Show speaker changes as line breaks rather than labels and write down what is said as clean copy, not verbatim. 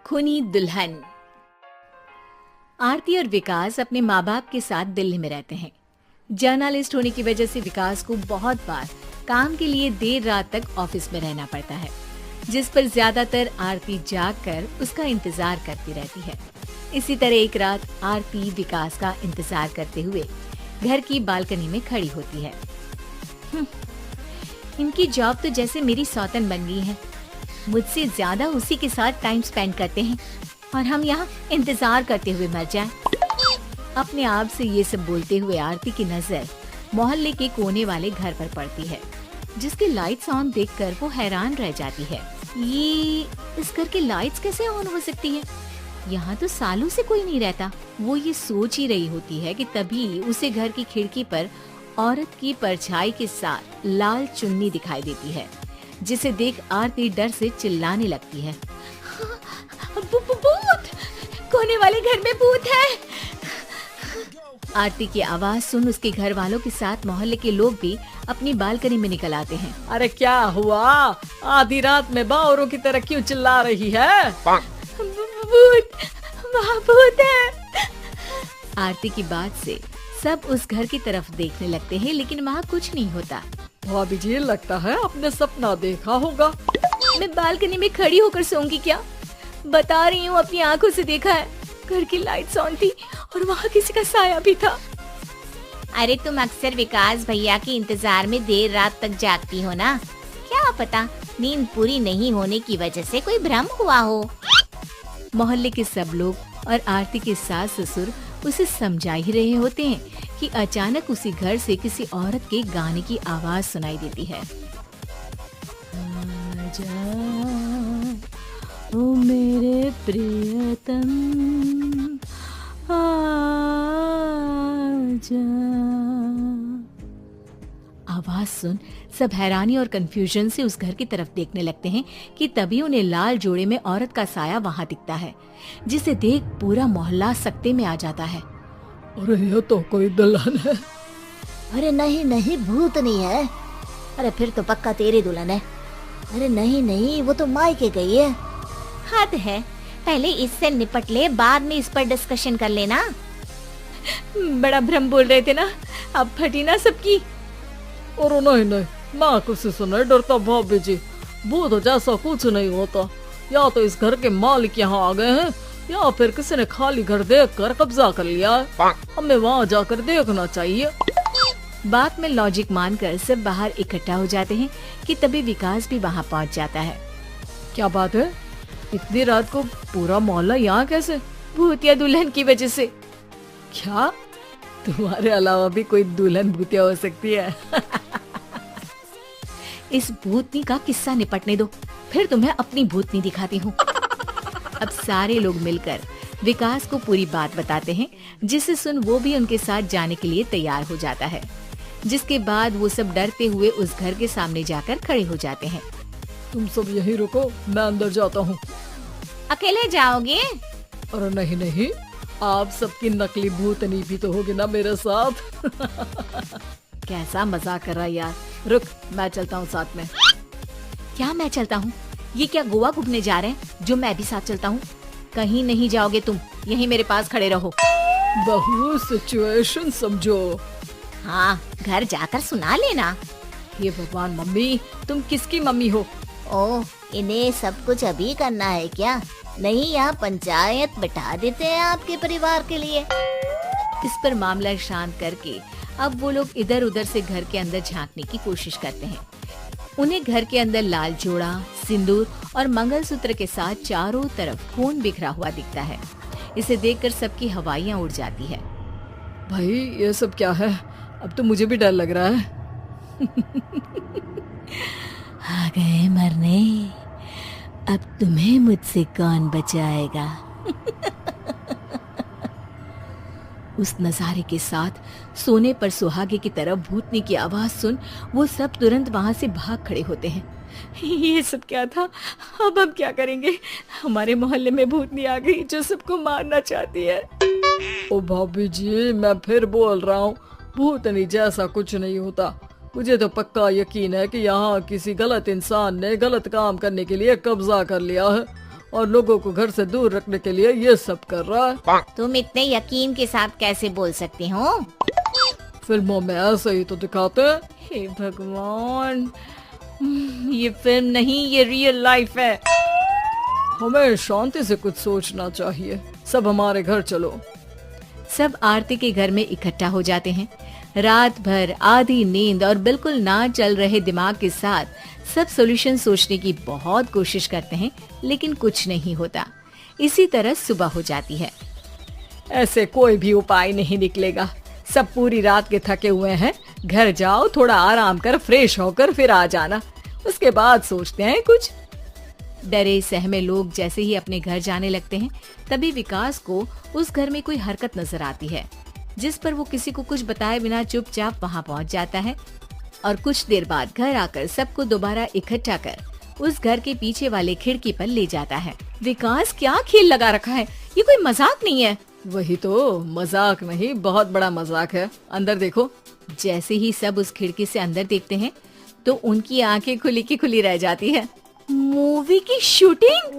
खूनी दुल्हन। आरती और विकास अपने माँ बाप के साथ दिल्ली में रहते हैं। जर्नलिस्ट होने की वजह से विकास को बहुत बार काम के लिए देर रात तक ऑफिस में रहना पड़ता है, जिस पर ज्यादातर आरती जाग कर उसका इंतजार करती रहती है। इसी तरह एक रात आरती विकास का इंतजार करते हुए घर की बालकनी में खड़ी होती है। इनकी जॉब तो जैसे मेरी सौतन बन गई है। मुझसे ज्यादा उसी के साथ टाइम स्पेंड करते हैं और हम यहाँ इंतजार करते हुए मर जाएं। अपने आप से ये सब बोलते हुए आरती की नजर मोहल्ले के कोने वाले घर पर पड़ती है, जिसकी लाइट्स ऑन देखकर वो हैरान रह जाती है। ये इस घर की लाइट्स कैसे ऑन हो सकती है? यहाँ तो सालों से कोई नहीं रहता। वो ये सोच ही रही होती है कि तभी उसे घर की खिड़की पर औरत की परछाई के साथ लाल चुन्नी दिखाई देती है, जिसे देख आरती डर से चिल्लाने लगती है। भूत! कोने वाले घर में भूत है। आरती की आवाज सुन उसके घर वालों के साथ मोहल्ले के लोग भी अपनी बालकनी में निकल आते हैं।
अरे क्या हुआ? आधी रात में बावरों की तरह क्यों चिल्ला रही है?
भूत! वहाँ भूत है। आरती की बात से सब उस घर की तरफ देखने लगते हैं, लेकिन वहाँ कुछ नहीं होता।
भाभी जी, लगता है आपने सपना देखा होगा।
मैं बालकनी में खड़ी होकर सोऊंगी क्या? बता रही हूँ, अपनी आंखों से देखा है। घर की लाइट्स ऑन थी और वहाँ किसी का साया भी था। अरे तुम अक्सर विकास भैया के इंतजार में देर रात तक जागती हो ना? क्या पता नींद पूरी नहीं होने की वजह से कोई भ्रम हुआ हो। मोहल्ले के सब लोग और आरती के सास ससुर उसे समझा ही रहे होते हैं कि अचानक उसी घर से किसी औरत के गाने की आवाज सुनाई देती है। आजा ओ मेरे प्रियतम आजा। आवाज सुन सब हैरानी और कंफ्यूजन से उस घर की तरफ देखने लगते हैं कि तभी उन्हें लाल जोड़े में औरत का साया वहाँ दिखता है, जिसे देख पूरा मोहल्ला सकते में आ जाता है।
अरे ये तो कोई दुल्हन है।
अरे नहीं नहीं, भूत नहीं है। अरे फिर तो पक्का तेरी दुल्हन है। अरे नहीं नहीं, वो तो मायके गई है।
हद है, पहले इससे निपट ले, बाद में इस पर डिस्कशन कर लेना। बड़ा भ्रम बोल रहे थे ना, अब फटी ना सबकी।
और नहीं नहीं, मैं किसी से नहीं डरता भाभी जी। भूत जैसा कुछ नहीं होता। या तो इस घर के मालिक यहाँ आ गए हैं, या फिर किसी ने खाली घर देखकर कब्जा कर लिया है। हमें वहाँ जाकर देखना चाहिए।
बात में लॉजिक मानकर सब बाहर इकट्ठा हो जाते हैं कि तभी विकास भी वहाँ पहुँच जाता है।
क्या बात है? इतनी रात को पूरा मोहल्ला यहाँ कैसे?
भूतिया दुल्हन की वजह से।
क्या तुम्हारे अलावा भी कोई दुल्हन भूतिया हो सकती है?
इस भूतनी का किस्सा निपटने दो, फिर तुम्हें अपनी भूतनी दिखाती हूँ। अब सारे लोग मिलकर विकास को पूरी बात बताते हैं, जिसे सुन वो भी उनके साथ जाने के लिए तैयार हो जाता है। जिसके बाद वो सब डरते हुए उस घर के सामने जाकर खड़े हो जाते हैं।
तुम सब यहीं रुको, मैं अंदर जाता हूँ।
अकेले जाओगे?
अरे नहीं नहीं, आप सबकी नकली भूतनी भी तो होगी ना मेरे साथ। कैसा मजाक कर रहा है यार। रुक, मैं चलता हूँ साथ में।
क्या मैं चलता हूँ? ये क्या गोवा घूमने जा रहे हैं जो मैं भी साथ चलता हूँ? कहीं नहीं जाओगे तुम, यहीं मेरे पास खड़े रहो।
बहू सिचुएशन समझो।
हाँ, घर जाकर सुना लेना।
ये भगवान, मम्मी तुम किसकी मम्मी हो?
ओह, इन्हें सब कुछ अभी करना है क्या? नहीं, यहाँ पंचायत बिठा देते हैं आपके परिवार के लिए।
इस पर मामला शांत करके अब वो लोग इधर उधर से घर के अंदर झांकने की कोशिश करते हैं। उन्हें घर के अंदर लाल जोड़ा, सिंदूर और मंगलसूत्र के साथ चारों तरफ खून बिखरा हुआ दिखता है। इसे देखकर सबकी हवाइयाँ उड़ जाती है।
भाई ये सब क्या है? अब तो मुझे भी डर लग रहा है।
आ गए मरने, अब तुम्हें मुझसे कौन बचाएगा? उस नजारे के साथ सोने पर सुहागे की तरफ भूतनी की आवाज सुन वो सब तुरंत वहाँ से भाग खड़े होते हैं। ये सब क्या था? अब हम क्या करेंगे? हमारे मोहल्ले में भूतनी आ गई जो सबको मारना चाहती है।
ओ भाभी जी, मैं फिर बोल रहा हूँ, भूतनी जैसा कुछ नहीं होता। मुझे तो पक्का यकीन है कि यहाँ किसी गलत इंसान ने गलत काम करने के लिए कब्जा कर लिया है और लोगों को घर से दूर रखने के लिए ये सब कर रहा है।
तुम इतने यकीन के साथ कैसे बोल सकती हो?
फिल्मों में ऐसे ही तो दिखाते हैं।
हे भगवान, ये फिल्म नहीं, ये रियल लाइफ है।
हमें शांति से कुछ सोचना चाहिए। सब हमारे घर चलो।
सब आरती के घर में इकट्ठा हो जाते हैं। रात भर आधी नींद और बिल्कुल ना चल रहे दिमाग के साथ सब सॉल्यूशन सोचने की बहुत कोशिश करते हैं, लेकिन कुछ नहीं होता। इसी तरह सुबह हो जाती है।
ऐसे कोई भी उपाय नहीं निकलेगा। सब पूरी रात के थके हुए हैं। घर जाओ, थोड़ा आराम कर, फ्रेश होकर फिर आ जाना, उसके बाद सोचते हैं कुछ।
डरे सहमे लोग जैसे ही अपने घर जाने लगते हैं, तभी विकास को उस घर में कोई हरकत नजर आती है, जिस पर वो किसी को कुछ बताए बिना चुपचाप वहाँ पहुँच जाता है और कुछ देर बाद घर आकर सबको दोबारा इकट्ठा कर उस घर के पीछे वाले खिड़की पर ले जाता है। विकास, क्या खेल लगा रखा है? ये कोई मजाक नहीं है।
वही तो, मजाक नहीं, बहुत बड़ा मजाक है। अंदर देखो।
जैसे ही सब उस खिड़की से अंदर देखते हैं तो उनकी आंखें खुली की खुली रह जाती है। मूवी की शूटिंग?